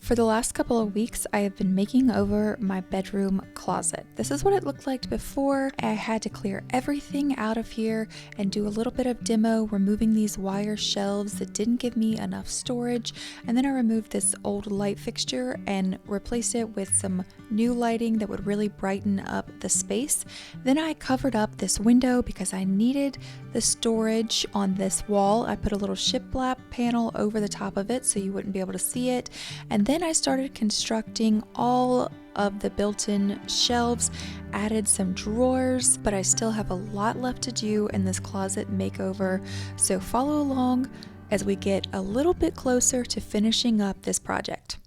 For the last couple of weeks, I have been making over my bedroom closet. This is what it looked like before. I had to clear everything out of here and do a little bit of demo, removing these wire shelves that didn't give me enough storage. And then I removed this old light fixture and replaced it with some new lighting that would really brighten up the space. Then I covered up this window because I needed the storage on this wall. I put a little shiplap panel over the top of it so you wouldn't be able to see it. And then I started constructing all of the built-in shelves, added some drawers, but I still have a lot left to do in this closet makeover. So follow along as we get a little bit closer to finishing up this project.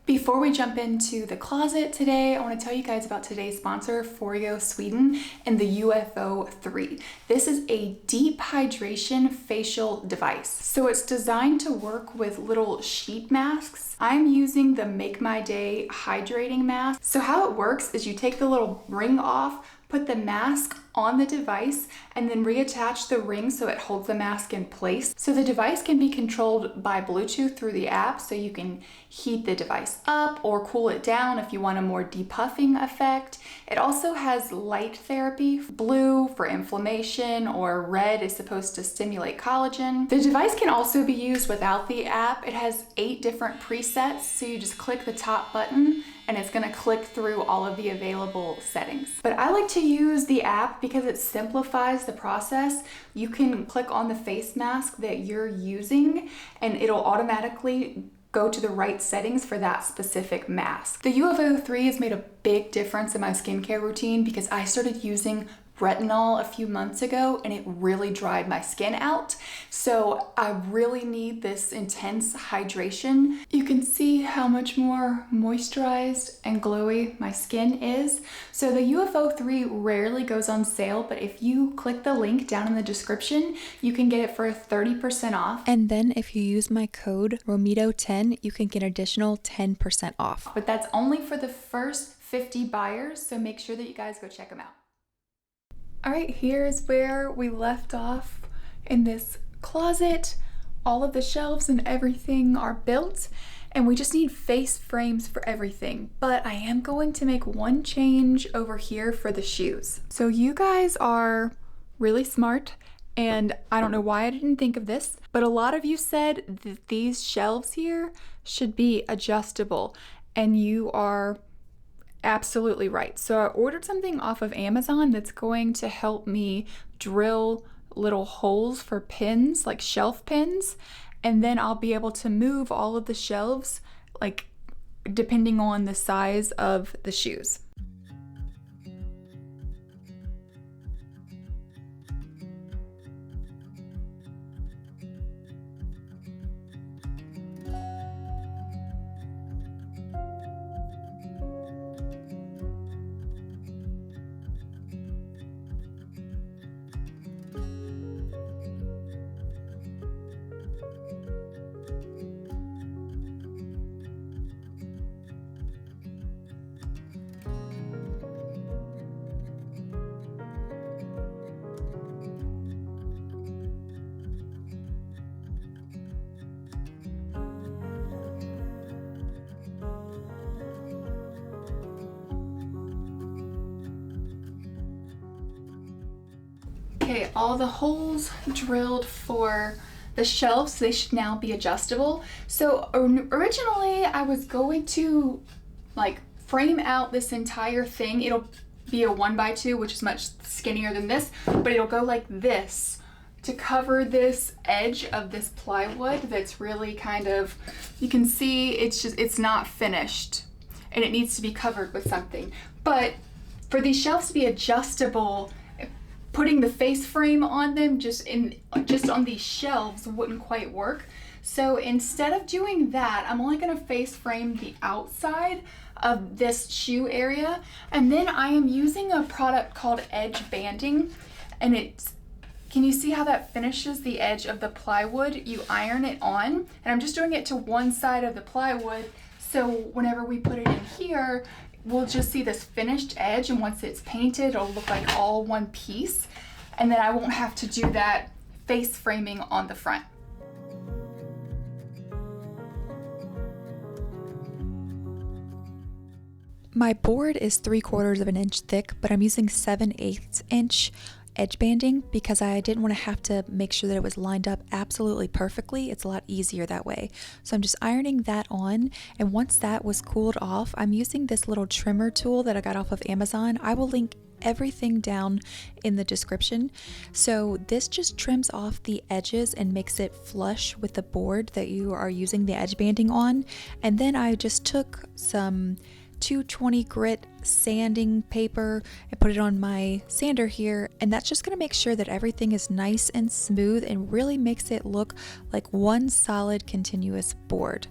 Before we jump into the closet today, I want to tell you guys about today's sponsor, Foreo Sweden, and the UFO 3. This is a deep hydration facial device. So it's designed to work with little sheet masks. I'm using the Make My Day hydrating mask. So how it works is you take the little ring off, put the mask on the device, and then reattach the ring so it holds the mask in place. So the device can be controlled by Bluetooth through the app, so you can heat the device up or cool it down if you want a more depuffing effect. It also has light therapy, blue for inflammation, or red is supposed to stimulate collagen. The device can also be used without the app. It has 8 different presets, so you just click the top button and it's gonna click through all of the available settings. But I like to use the app because it simplifies the process. You can click on the face mask that you're using and it'll automatically go to the right settings for that specific mask. The UFO 3 has made a big difference in my skincare routine because I started using retinol a few months ago and it really dried my skin out. So I really need this intense hydration. You can see how much more moisturized and glowy my skin is. So the UFO 3 rarely goes on sale, but if you click the link down in the description, you can get it for 30% off. And then if you use my code ROMITO10, you can get additional 10% off. But that's only for the first 50 buyers, so make sure that you guys go check them out. All right, here's where we left off in this closet. All of the shelves and everything are built and we just need face frames for everything. But I am going to make one change over here for the shoes. So you guys are really smart and I don't know why I didn't think of this, but a lot of you said that these shelves here should be adjustable, and you are absolutely right. So I ordered something off of Amazon that's going to help me drill little holes for pins, like shelf pins, and then I'll be able to move all of the shelves, like depending on the size of the shoes. Okay, all the holes drilled for the shelves, they should now be adjustable. So originally I was going to like frame out this entire thing. It'll be a 1x2, which is much skinnier than this, but it'll go like this to cover this edge of this plywood that's really kind of, you can see it's not finished and it needs to be covered with something. But for these shelves to be adjustable, putting the face frame on them just on these shelves wouldn't quite work. So instead of doing that, I'm only gonna face frame the outside of this shoe area. And then I am using a product called Edge Banding, and it's, can you see how that finishes the edge of the plywood? You iron it on, and I'm just doing it to one side of the plywood, so whenever we put it in here, we'll just see this finished edge, and once it's painted, it'll look like all one piece, and then I won't have to do that face framing on the front. My board is 3/4 of an inch thick, but I'm using 7/8 inch edge banding because I didn't want to have to make sure that it was lined up absolutely perfectly. It's a lot easier that way. So I'm just ironing that on, and once that was cooled off, I'm using this little trimmer tool that I got off of Amazon. I will link everything down in the description. So this just trims off the edges and makes it flush with the board that you are using the edge banding on. And then I just took some 220 grit sanding paper and put it on my sander here, and that's just going to make sure that everything is nice and smooth and really makes it look like one solid continuous board.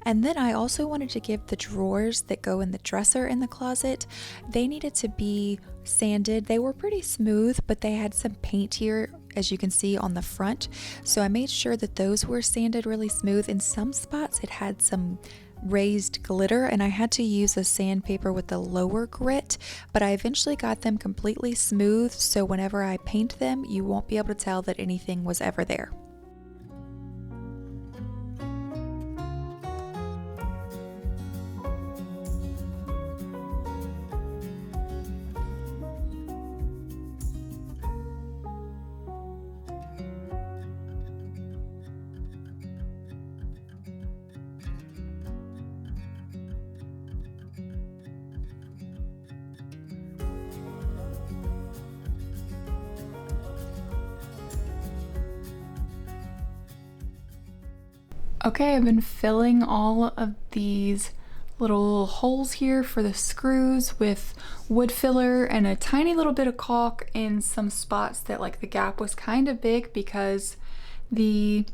And then I also wanted to give the drawers that go in the dresser in the closet, they needed to be sanded. They were pretty smooth, but they had some paint here, as you can see on the front, so I made sure that those were sanded really smooth. In some spots it had some raised glitter, and I had to use a sandpaper with a lower grit, but I eventually got them completely smooth, so whenever I paint them, you won't be able to tell that anything was ever there. Okay, I've been filling all of these little holes here for the screws with wood filler and a tiny little bit of caulk in some spots that like the gap was kind of big because the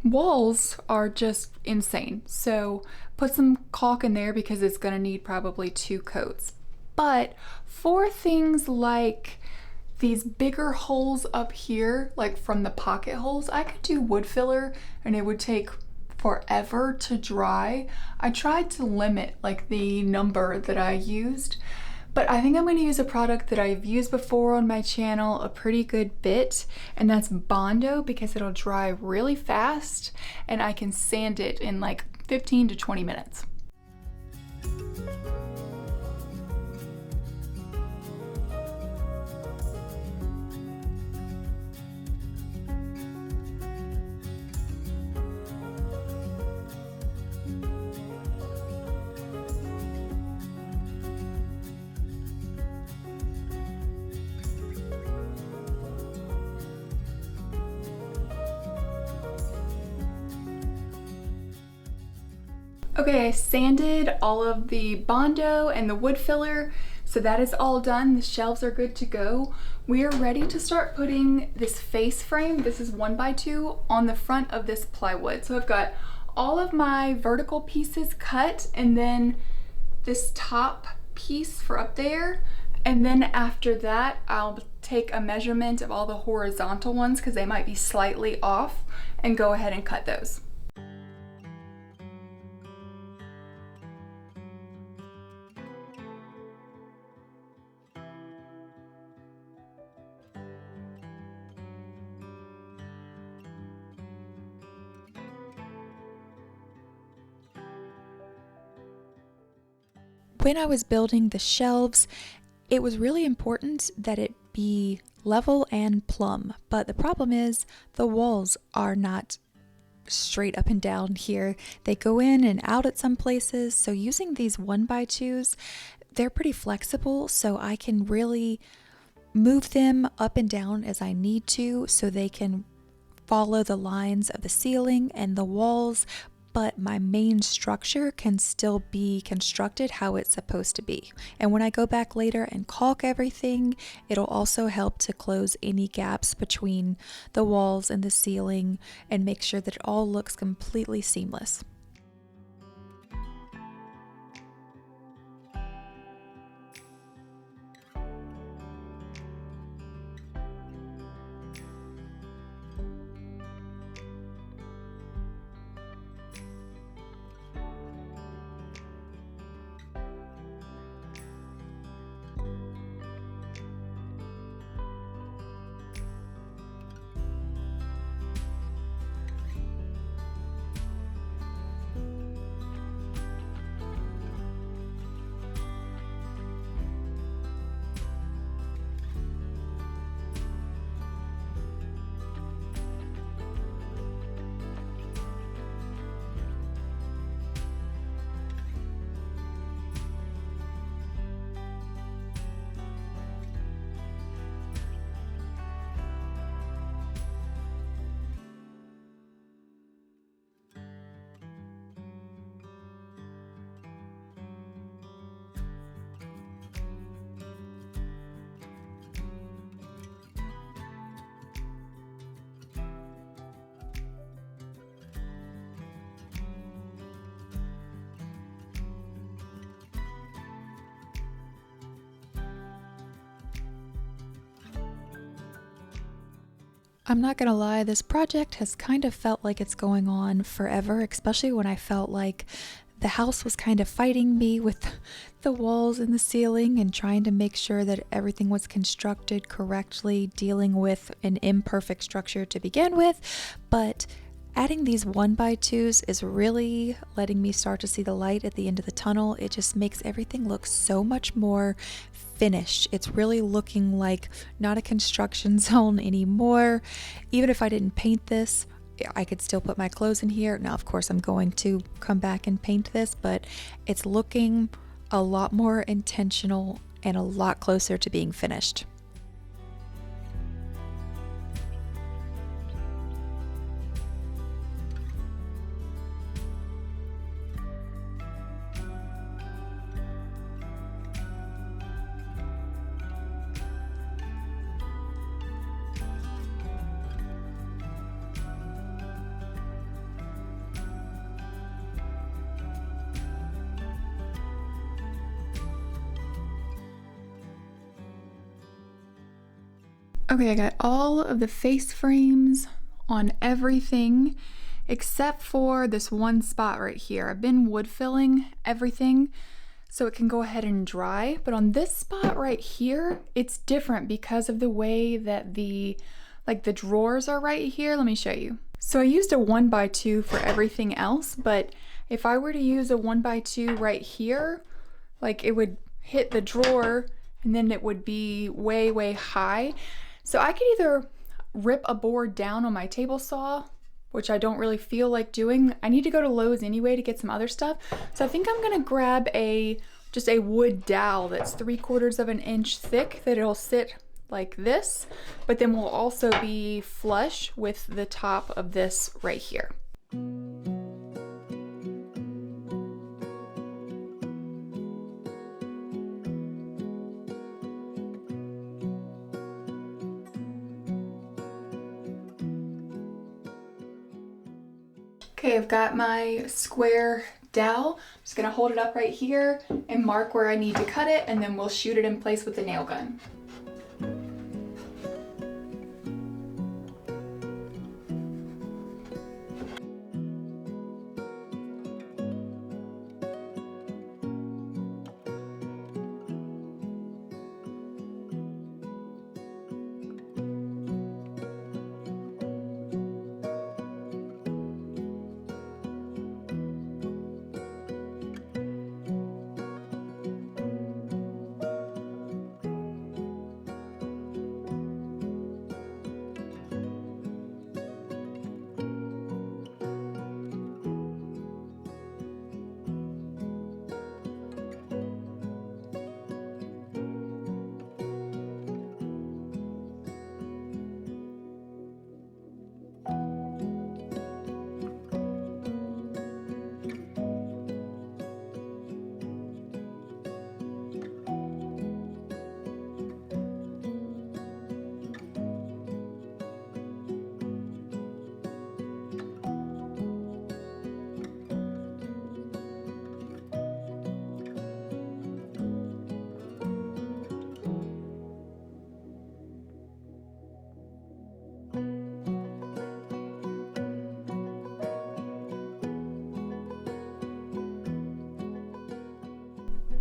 walls are just insane. So put some caulk in there because it's gonna need probably 2 coats. But for things like these bigger holes up here, like from the pocket holes, I could do wood filler and it would take forever to dry. I tried to limit like the number that I used, but I think I'm going to use a product that I've used before on my channel a pretty good bit, and that's Bondo, because it'll dry really fast and I can sand it in like 15 to 20 minutes. Okay, I sanded all of the Bondo and the wood filler, so that is all done. The shelves are good to go. We are ready to start putting this face frame, this is 1x2, on the front of this plywood. So I've got all of my vertical pieces cut, and then this top piece for up there. And then after that, I'll take a measurement of all the horizontal ones because they might be slightly off, and go ahead and cut those. When I was building the shelves, it was really important that it be level and plumb, but the problem is the walls are not straight up and down here. They go in and out at some places, so using these 1x2s, they're pretty flexible, so I can really move them up and down as I need to so they can follow the lines of the ceiling and the walls, but my main structure can still be constructed how it's supposed to be. And when I go back later and caulk everything, it'll also help to close any gaps between the walls and the ceiling and make sure that it all looks completely seamless. I'm not gonna lie, this project has kind of felt like it's going on forever, especially when I felt like the house was kind of fighting me with the walls and the ceiling and trying to make sure that everything was constructed correctly, dealing with an imperfect structure to begin with. But adding these 1x2s is really letting me start to see the light at the end of the tunnel. It just makes everything look so much more finished. It's really looking like not a construction zone anymore. Even if I didn't paint this, I could still put my clothes in here. Now, of course, I'm going to come back and paint this, but it's looking a lot more intentional and a lot closer to being finished. Okay, I got all of the face frames on everything except for this one spot right here. I've been wood filling everything so it can go ahead and dry, but on this spot right here, it's different because of the way that the drawers are right here. Let me show you. So I used a 1x2 for everything else, but if I were to use a 1x2 right here, like it would hit the drawer and then it would be way, way high. So I could either rip a board down on my table saw, which I don't really feel like doing. I need to go to Lowe's anyway to get some other stuff. So I think I'm gonna grab just a wood dowel that's 3/4 of an inch thick, that it'll sit like this, but then will also be flush with the top of this right here. Okay, I've got my square dowel. I'm just gonna hold it up right here and mark where I need to cut it, and then we'll shoot it in place with the nail gun.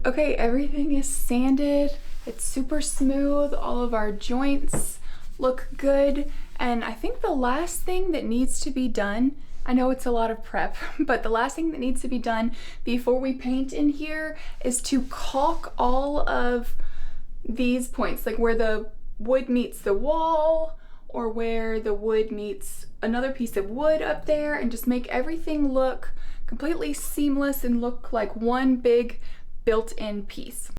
Okay, everything is sanded. It's super smooth. All of our joints look good. And I think the last thing that needs to be done, I know it's a lot of prep, but the last thing that needs to be done before we paint in here is to caulk all of these points, like where the wood meets the wall or where the wood meets another piece of wood up there, and just make everything look completely seamless and look like one big built-in piece.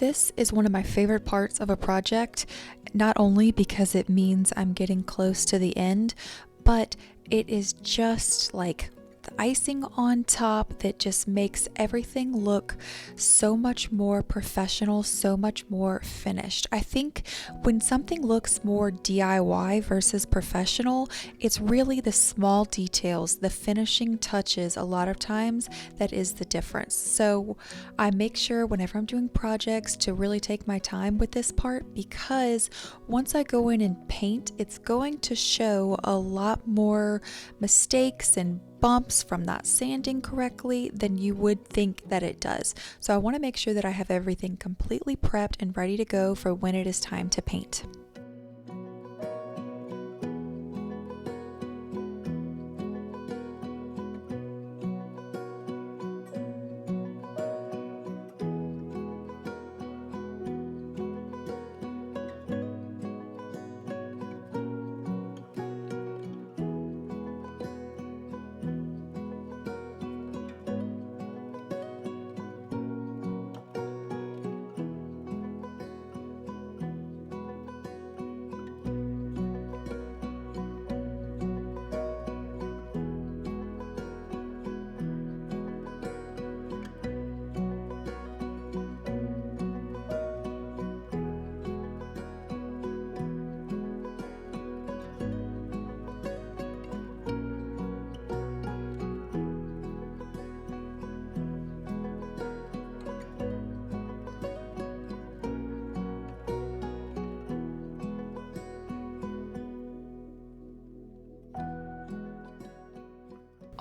This is one of my favorite parts of a project, not only because it means I'm getting close to the end, but it is just like the icing on top that just makes everything look so much more professional, so much more finished. I think when something looks more DIY versus professional, it's really the small details, the finishing touches a lot of times that is the difference. So I make sure whenever I'm doing projects to really take my time with this part, because once I go in and paint, it's going to show a lot more mistakes and bumps from not sanding correctly than you would think that it does. So I want to make sure that I have everything completely prepped and ready to go for when it is time to paint.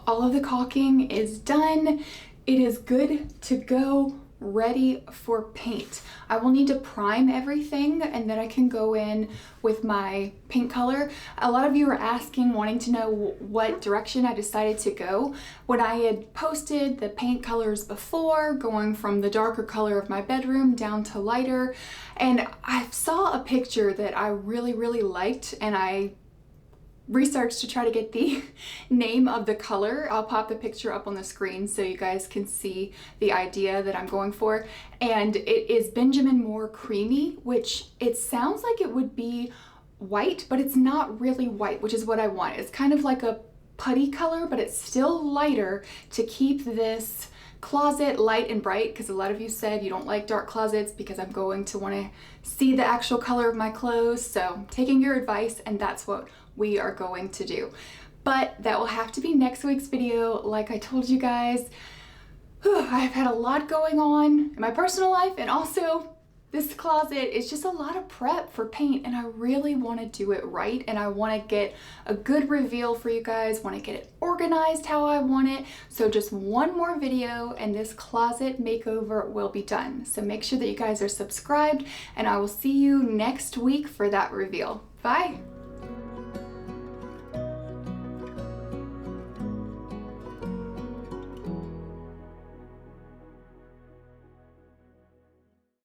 All of the caulking is done. It is good to go, ready for paint. I will need to prime everything and then I can go in with my paint color. A lot of you are asking, wanting to know what direction I decided to go. When I had posted the paint colors before, going from the darker color of my bedroom down to lighter, and I saw a picture that I really liked, and I researched to try to get the name of the color. I'll pop the picture up on the screen so you guys can see the idea that I'm going for. And it is Benjamin Moore Creamy, which it sounds like it would be white, but it's not really white, which is what I want. It's kind of like a putty color, but it's still lighter to keep this closet light and bright, because a lot of you said you don't like dark closets because I'm going to want to see the actual color of my clothes. So taking your advice, and that's what we are going to do. But that will have to be next week's video. Like I told you guys, I've had a lot going on in my personal life, and also this closet is just a lot of prep for paint, and I really want to do it right, and I want to get a good reveal for you guys, want to get it organized how I want it. So just one more video and this closet makeover will be done. So make sure that you guys are subscribed, and I will see you next week for that reveal. Bye.